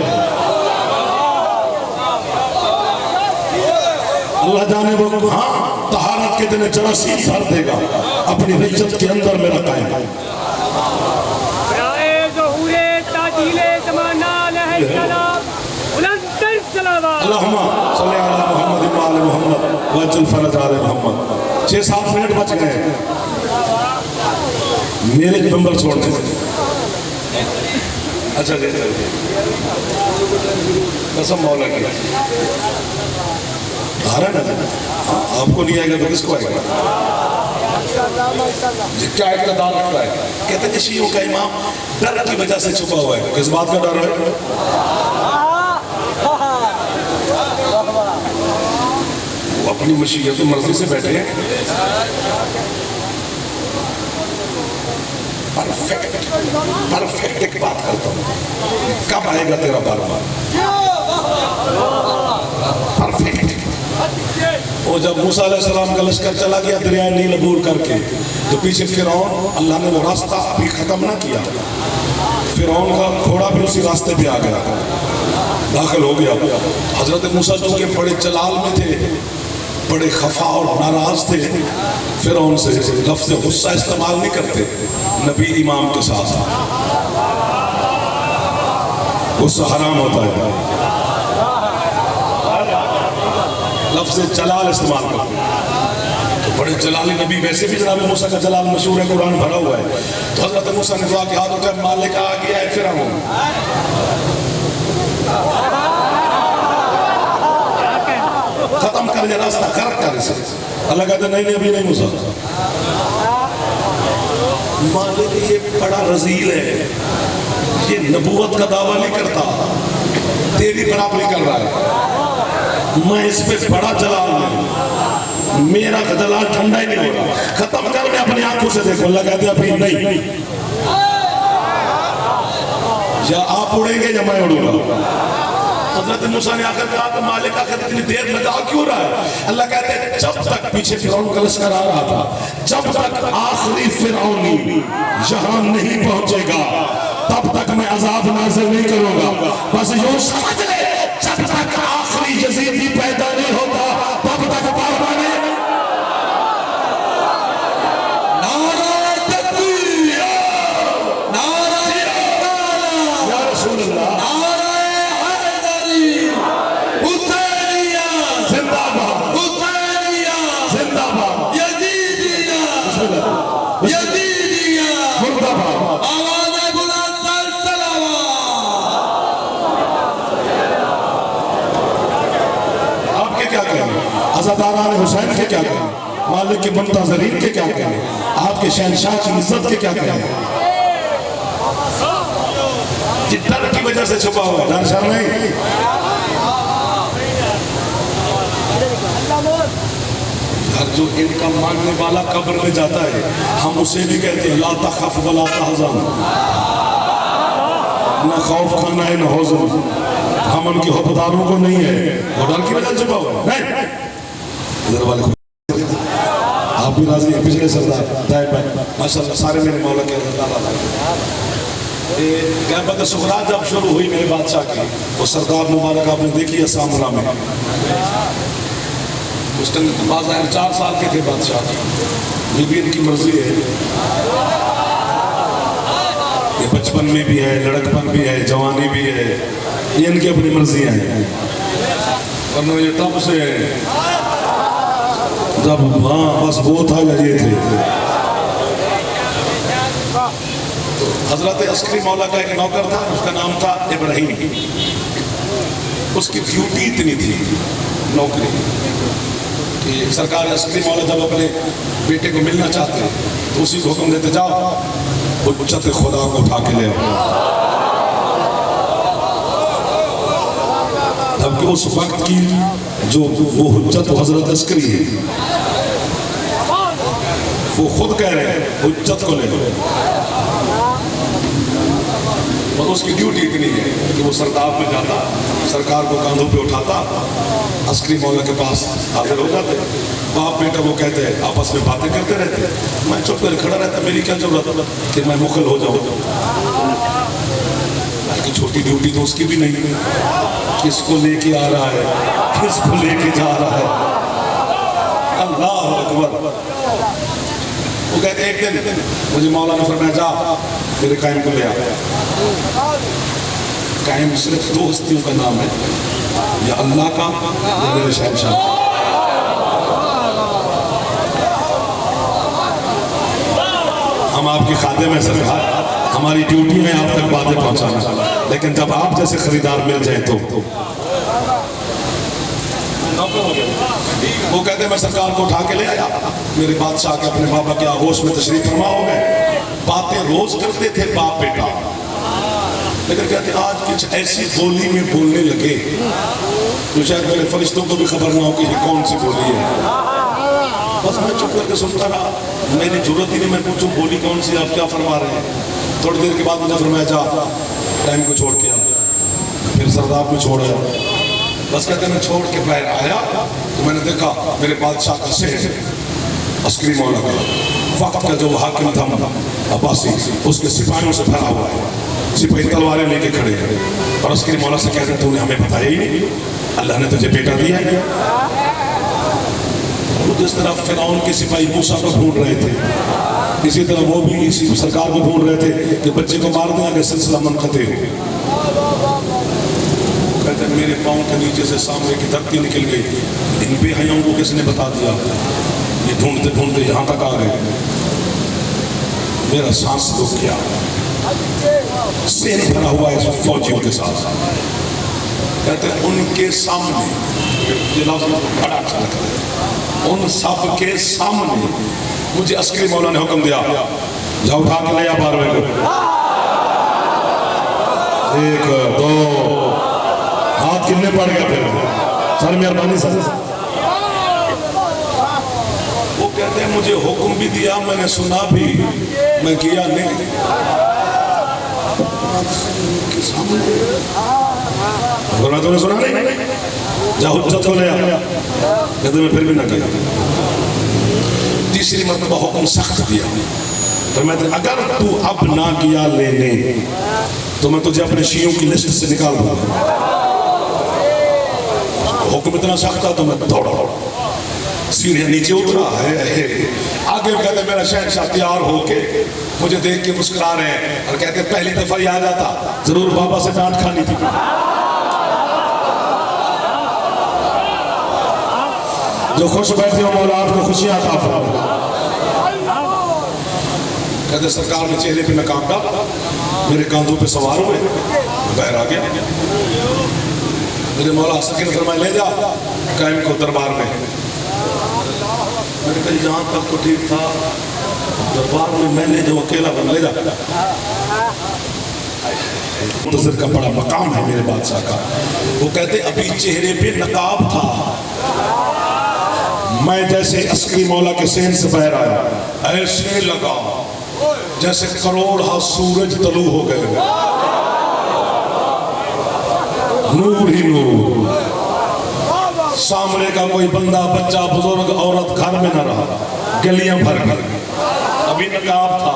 अल्लाह जाने वो हाँ तहारत के दिन जरासीम भर देगा अपनी रैयत के अंदर मेरा कायम है। अल्लाहुम्मा सल्ली अला मुहम्मद व आले मुहम्मद वजल फरज आले मुहम्मद। 6-7 मिनट बच गए, मेरे नंबर छोड़ दे। अच्छा जी, कसम मौला की आ रहा है ना, आपको नहीं आएगा तो किसको आएगा? क्या इक़्तिदार रख रहा है? कहते हैं शियों का इमाम डर की वजह से छुपा हुआ है। किस बात का डर है? वो अपनी मशीयत तो मर्जी से बैठे हैं। परफेक्ट परफेक्ट एक बात करता हूँ, कब आएगा तेरा बारबार? परफेक्ट। वो जब मूसा अलैहिस्सलाम का लश्कर चला गया दरिया नील अबूर करके, तो पीछे फिरौन, अल्लाह ने वो रास्ता अभी खत्म ना किया, फिरौन का घोड़ा भी उसी रास्ते पे आ गया। दाखिल हो गया। हजरत मूसा जो के बड़े जलाल में थे, बड़े खफा और नाराज थे, फिर उनसे लफ्ज़ गुस्सा इस्तेमाल नहीं करते नबी इमाम के साथ, गुस्सा हराम होता है, लफ्ज़ जलाल इस्तेमाल करते। तो बड़े जलाली नबी, वैसे भी जनाब मूसा का जलाल मशहूर है, कुरान भरा हुआ है। तो हजरत मूसा ने दुआ की, हाथ उठा, मालिक आ गया है फिरौन। खत्म कर ये रास्ता, खरक कर इसे। अल्लाह कहते नहीं नहीं, अभी नहीं मूसा। मालिक ये बड़ा रजील है, ये नबूवत का दावा नहीं करता, तेरी बराबरी कर रहा है, मैं इस पे बड़ा जलाल हूं, मेरा जलाल ठंडा ही नहीं हो रहा, खत्म कर, मैं अपनी आंखों से देखो। अल्लाह कहते अभी नहीं, या आप उड़ेंगे या मैं उड़ूंगा। हज़रत मूसा ने आकर कहा कि मालिक आखिर इतनी देर लगा क्यों रहा है? अल्लाह कहते हैं जब तक पीछे फिरौन का लश्कर आ रहा था, जब तक आखिरी फिरौनी यहाँ नहीं पहुंचेगा तब तक मैं अजाब नाज़िल नहीं करूंगा। बस यूं समझ ले, जब तक आखिरी यजीदी पैदा नहीं होता तब तक बाबा ने अज़ादारान हुसैन के क्या कहें, मालिक के मुंतज़रीन के क्या कहें, आपके शहंशाह की इज्जत के क्या कहें। डर की वजह से छुपा हुआ है, डर शर्म नहीं। हर जो इनका मानने वाला कब्र में जाता है, हम उसे भी कहते हैं ला तख़फ़ वला तहज़न, न खौफ खाना है न हुज़न। हम उनके हुक्मदारों को नहीं है, वो डर की वजह से छुपा हुआ है। नहीं, इधर वाले आप भी राजी हैं, पिछले सरदार दाएं बाएं माशाल्लाह सारे मेरे मौला के क़यामत सुग़रा जब शुरू हुई मेरे बादशाह की, वो सरदार मुबारक आपने देखी है सामना में, उस टाइम बाज़ाहिर 4 साल के थे बादशाह, ये भी इनकी मर्जी है, ये बचपन में भी है, लड़कपन भी है, जवानी भी है, ये इनकी अपनी मर्जियाँ हैं। वरना ये तब से जब हाँ बस वो था या ये थे। हजरत अस्करी मौला का एक नौकर था, उसका नाम था इब्राहिम। उसकी ड्यूटी इतनी थी नौकरी कि सरकार अस्करी मौला जब अपने बेटे को मिलना चाहते तो उसी को हुक्म देते, जाओ उच्चत खुदा को उठा के ले आओ। जबकि उस वक्त की जो वो हुज्जत हजरत अस्करी है, वो खुद कह रहे हैं हुज्जत को ले लो, और उसकी ड्यूटी इतनी है कि वो सरदार में जाता, सरकार को कांधों पे उठाता, अस्करी मौला के पास हाजिर हो जाते, बाप बेटा वो कहते हैं आपस में बातें करते रहते, मैं चुप कर खड़ा रहता, मेरी क्या जरूरत कि मैं मुखल हो जाऊँ। बल्कि छोटी ड्यूटी तो उसकी भी नहीं है, किसको लेके आ रहा है, किसको लेके जा रहा है। अल्लाह अकबर। वो कहते एक दिन मुझे मौला ने फरमाया जा मेरे कायम को ले आ। कायम सिर्फ 2 हस्तियों का नाम है, या अल्लाह का या मेरे शहंशाह। हम आपकी खादिम में सरकार, हमारी ड्यूटी है आप तक बातें पहुंचाना, लेकिन जब आप जैसे खरीदार मिल जाए तो वो कहते मैं सरकार को उठा के ले आया, मेरे बादशाह के अपने बाबा के आगोश में तशरीफ फरमा हो गए। बातें रोज करते थे बाप बेटा, लेकिन कहते आज कुछ ऐसी बोली में बोलने लगे तो शायद मेरे फरिश्तों को भी खबर ना हो कि ये कौन सी बोली है। बस मैं चुप करके सुनता रहा, मेरी जरूरत ही नहीं मैं पूछूं बोली कौन सी, आप क्या फरमा रहे हैं। थोड़ी देर के बाद मुझे फरमाया जा टाइम को छोड़ के आ, फिर सरदार में छोड़ आया। बस कहते मैं छोड़ के बाहर आया तो मैंने देखा मेरे बादशाह का शहर अस्करी मौला का वक्त का जो हाकिम था अब्बासी उसके सिपाहियों से भरा हुआ है, सिपाही तलवारें लेके खड़े हैं और अस्करी मौला से कहते हैं तूने हमें बताया ही नहीं, अल्लाह ने तुझे बेटा दिया है। जिस तरह फिरौन के सिपाही मूसा को ढूंढ रहे थे, इसी तरह वो भी इसी सरकार को ढूंढ रहे थे कि बच्चे को मार दें अगर सिलसिला मुनक़ते हो। कहते मेरे पाँव के नीचे से सामने की धरती निकल गई, इन बेहयाओं को किसने बता दिया, ये ढूंढते ढूंढते यहाँ तक आ गए, मेरा सांस रुक गया। सेन भरा हुआ है फौजियों के साथ। कहते उनके सामने, ये लफ्ज़ बड़ा अच्छा लगता है, उन सब के सामने मुझे अस्करी मौला ने हुक्म दिया, जाओ उठा के ले आ 12वें को। 1 2 हाथ कितने पड़ गए थे सर, मेहरबानी सर। वो कहते हैं मुझे हुक्म भी दिया, मैंने सुना भी, मैं किया नहीं। तूने सुना नहीं, जाओ हुज्जत को ले आ। कहते मैं फिर भी ना किया। तीसरी मरतबा हुक्म सख्त दिया, तो मैं अगर तू अब ना किया लेने तो मैं तुझे अपने शियों की लिस्ट से निकाल दूंगा। हुक्म इतना सख्त था तो मैं दौड़ा, सीढ़ियां नीचे उतरा है। आगे कहते मेरा शहंशाह तैयार होके मुझे देख के मुस्कुरा रहे हैं और कहते पहली दफा ही आ जाता जरूर बाबा से डांट खानी थी। जो खुश बैठे हो मौला आपको खुशियां अता फरमाए। कहते सरकार ने चेहरे पे नकाब डाला, मेरे कांधों पे सवार हुए, मैं बाहर आ गया। मेरे मौला सकीन फरमाए ले जा कायम को दरबार में। मैंने कहा यहाँ तक तो ठीक था, दरबार में मैंने जो अकेला बन ले जा। मुंतज़िर का बड़ा मकाम है मेरे बादशाह का। वो कहते अभी चेहरे पे नकाब था, मैं जैसे अस्करी मौला के सेन से बाहर आया ऐसे लगा जैसे करोड़ सूरज तलू हो गए, नूर ही नूर। सामने का कोई बंदा बच्चा बुजुर्ग औरत घर में न रहा, गलियां भर गई। अभी नकाब था,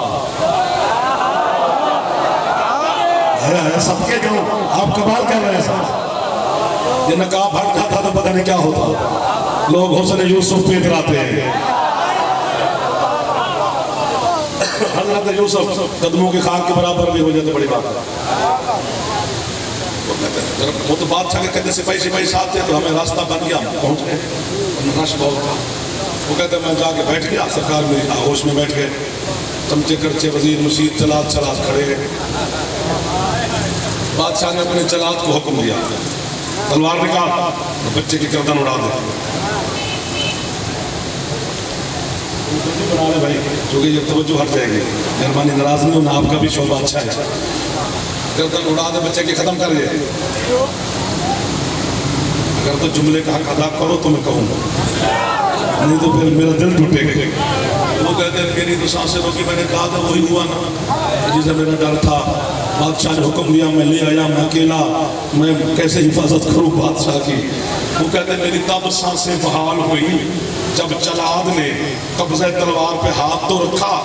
सबके जो आप कमाल कर रहे हैं साहब, ये नकाब हट जाता तो पता नहीं क्या होता। लोग हुस्न यूसुफ पे इतराते हैं, हज़रत यूसुफ कदमों के खाक के बराबर भी हो जाए तो बड़ी बात है। वो तो बादशाह के कहते सिपाही साथ थे तो हमें रास्ता बन गया, पहुंच गए, रश बहुत था। वो कहते मैं जाके बैठ गया, सरकार में आगोश में बैठ गए, चमचे करचे वजीर मुशीर चलात खड़े। बादशाह ने अपने चलात को हुक्म दिया तलवार निकाल तो बच्चे की गर्दन उड़ा दे। बना ले भाई, क्योंकि ये तवज्जो हट जाएगी, मेहरबानी नाराज नहीं होना, आपका भी शोभा अच्छा है। गर्दन उड़ा दे, बच्चे की खत्म कर दे। अगर तो जुमले का हक अदा करो तो मैं कहूँगा, नहीं तो फिर मेरा दिल टूटेगा। वो कहते हैं मेरी तो सांसें रोकी, मैंने कहा था वही हुआ ना जिसे मेरा डर था। बादशाह ने हुक्म दिया, मैं ले आया, मैं अकेला, मैं कैसे हिफाजत करूँ बादशाह की। वो कहते मेरी तब सांसें बहाल हुई जब चलाद ने कब्ज़े तलवार पे हाथ तो रखा,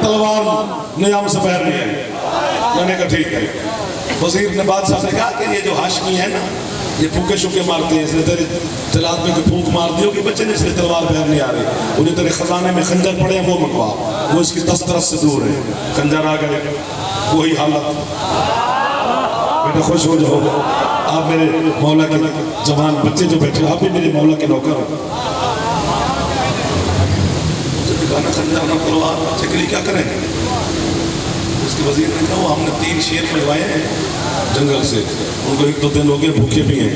तलवार निजाम से पैर नहीं आई। मैंने कहा ठीक है। वजीर ने बादशाह से कहा कि ये जो हाशमी है ना, ये फूके शुके मारते हैं, इसने तेरे तलाक में कोई फूक मार दी होगी बच्चे ने, इसलिए तलवार पैर नहीं आ रही। उन्हें तेरे खजाने में खंजर पड़े हैं वो मंगवा, वो इसकी तस्तरस से दूर है। खंजर आ गए, वही हालत। बेटा खुश हो जाओ, आप मेरे मौला के जवान बच्चे जो बैठे आप भी मेरे मौला के नौकर हो। खंजर ना तलवार बच्चे के लिए क्या करें? उसके वजीर ने कहा हमने 3 शेर मिलवाए हैं जंगल से, उनको 1-2 दिन हो गए, भूखे भी हैं।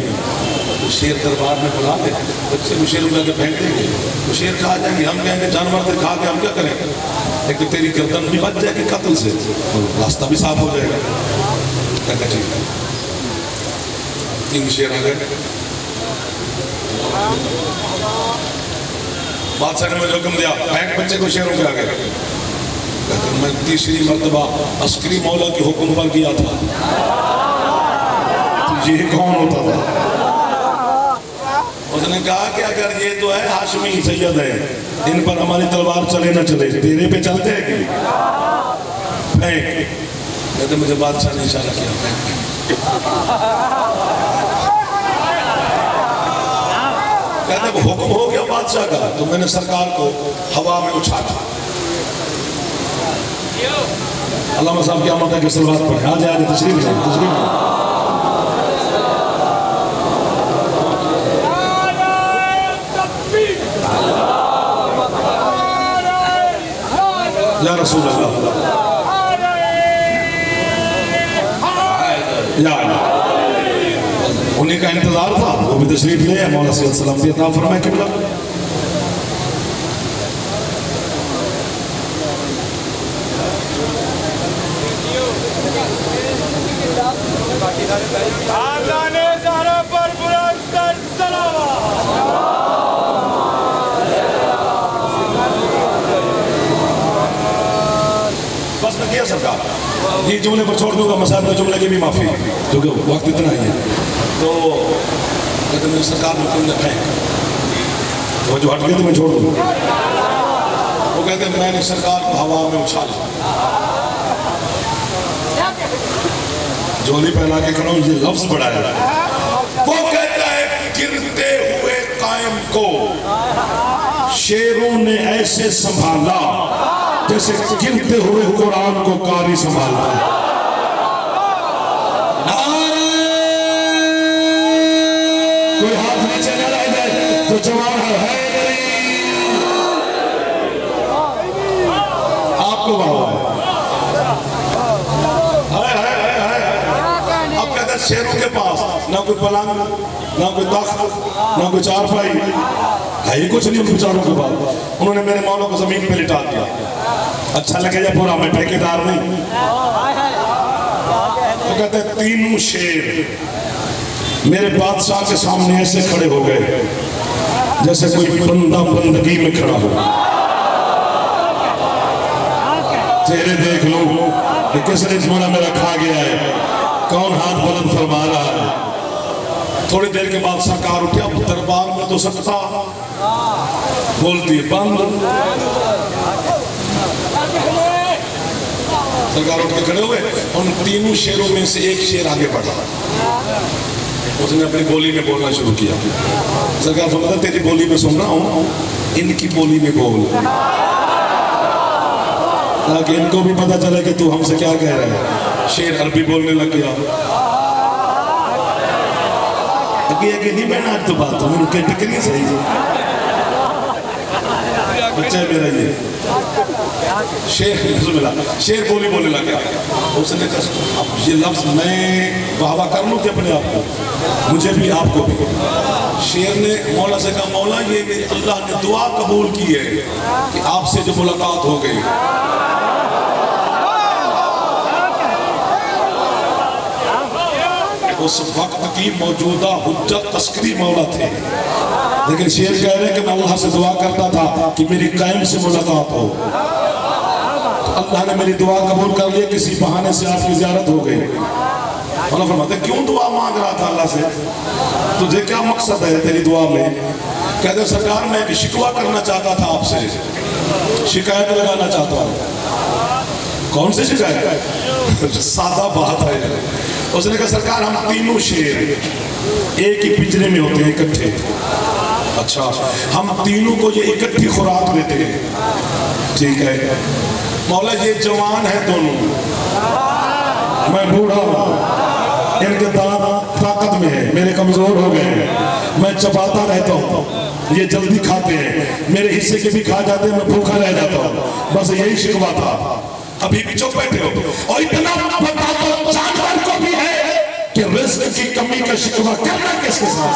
तो शेर दरबार में बुला दे, बच्चे को शेर उठा के फेंक देंगे, तो शेर खा जाएंगे, हम कहेंगे जानवर थे खा के हम क्या करेंगे? एक तो तेरी गर्दन भी बच जाएगी कत्ल से और रास्ता भी साफ हो जाएगा। कहते ठीक है। 3 शेर आ गए। बादशाह ने मुझे हुक्म दिया फेंक बच्चे को शेरों के आगे। मैं तीसरी मर्तबा अस्करी मौला के हुक्म पर गया था, ये कौन होता था? उसने कहा कि अगर ये तो है हाशमी सैयद है, इन पर हमारी तलवार चले ना चले, तेरे पे चलते हैं कि फेंक। कहते मुझे बादशाह ने इशारा किया फेंक। कहते हुक्म हो गया बादशाह का, तो मैंने सरकार को हवा में उछाला। अल्लाह साहब क्या मत है कि सलवात पढ़े, आ जाए तशरीफ ले, तशरीफ ले। या रसूल अल्लाह, या उन्हीं का इंतजार था, वो भी तशरीफ ले आए। मौला सैयद सलाम भी अता फरमाए किबला। बस मैं किया सरकार, ये जुमले पर छोड़ दूंगा, मसाइल के जुमले की भी माफी, क्योंकि वक्त इतना ही है। तो कहते मेरी सरकार ने तुमने फेंक, तो जो हट गए तो मैं छोड़ दूंगा। वो कहते मैंने सरकार को हवा में उछाला, झोली पहना के खड़ा हूं, ये लफ्ज बढ़ाया। वो कहता है गिरते हुए कायम को शेरों ने ऐसे संभाला जैसे गिरते हुए कुरान को कारी संभालता है। कोई हाथ नीचे न रह जाए तो जवान है आपको बाबा अब कहते हैं शेरों के पास ना कोई पलंग, ना कोई तख्त, ना कोई चारपाई है, ही कुछ नहीं उन बेचारों के पास। उन्होंने मेरे मौला को जमीन पे लिटा दिया। अच्छा लगे या पूरा, मैं ठेकेदार नहीं। तो कहते हैं तीनों शेर मेरे बादशाह के सामने ऐसे खड़े हो गए जैसे कोई बंदा बंदगी में खड़ा हो। चेहरे देख लो कि किसने झोला मेरा खा गया है, कौन हाथ बुलंद फरमा रहा है। थोड़ी देर के बाद सरकार उठी, अब दरबार में तो सकता बोलती है बंद। सरकार उठ के खड़े हुए, उन तीनों शेरों में से एक शेर आगे बढ़ा, उसने अपनी बोली में बोलना शुरू किया। सरकार फरमाता तेरी बोली में सुन रहा हूं, इनकी बोली में बोल, ताकि इनको भी पता चले कि तू हमसे क्या कह रहा है। शेर अरबी बोलने लग गया। अगे नहीं बहना, आज तो बात हो मैंने टिकनी सही बच्चा है मेरा। ये शेर बोली बोलने लग गया। उसने कहा अब ये लफ्ज मैं वाहवा कर लूं कि अपने आप को, मुझे भी आपको भी। शेर ने मौला से कहा मौला ये मेरी अल्लाह ने दुआ कबूल की है कि आपसे जो मुलाकात हो गई। उस वक्त की मौजूदा हुज्जत तस्करी मौला थे, लेकिन शेर कह रहे कि मैं अल्लाह से दुआ करता था कि मेरी कायम से मुलाकात हो। तो अल्लाह ने मेरी दुआ कबूल कर लिया, किसी बहाने से आपकी ज़ियारत हो गई। अल्लाह फरमाते क्यों दुआ मांग रहा था अल्लाह से, तुझे क्या मकसद है तेरी दुआ में? कहते सरकार मैं एक शिकवा करना चाहता था आपसे, शिकायत लगाना चाहता हूँ। कौन सी शिकायत? सादा बात है। उसने कहा सरकार हम तीनों शेर एक ही पिंजरे में होते हैं इकट्ठे। अच्छा, हम तीनों को ये इकट्ठी खुराक देते हैं, ठीक है मौला। ये जवान है दोनों, मैं बूढ़ा हूं, इनके दांत ताकत में है, मेरे कमजोर हो गए हैं, मैं चबाता रहता हूँ, ये जल्दी खाते हैं, मेरे हिस्से के भी खा जाते हैं, मैं भूखा रह जाता हूँ। बस यही शिकवा था। अभी भी चुप बैठे हो, और इतना पता तो जानवर को भी है कि रिस्क की कमी का शिकवा करना किसके साथ।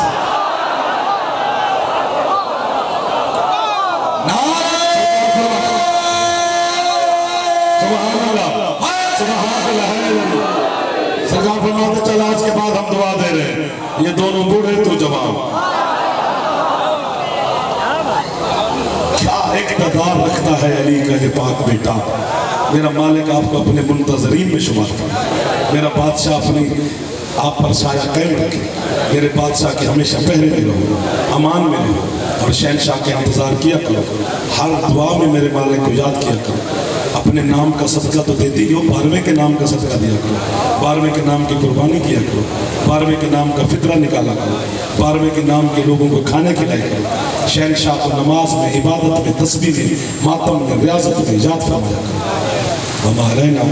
सरकार फरमाते चल आज के बाद हम दुआ दे रहे हैं, ये दोनों बूढ़े तो जवान। क्या इक़्तिदार रखता है अली का ये पाक बेटा। मेरा मालिक आपको अपने मुंतज़रीन में शुमार कर, मेरा बादशाह अपनी आप पर साया कायम रखे। मेरे बादशाह के हमेशा पहरे में रहो, अमान में रहो और शहनशाह के इंतज़ार किया करो। हर दुआ में मेरे मालिक को याद किया करो। अपने नाम का सदका तो देती हो, 12वें के नाम का सदका दिया करो, 12वें के नाम की कुर्बानी किया करो, 12वें के नाम का फितरा निकाला करो, 12वें के नाम के लोगों को खाने खिलाया करो। शहनशाह को नमाज में, इबादत में, तस्बीह में, मातम में, रियाजत में याद फरमाया करो। हमारे नाम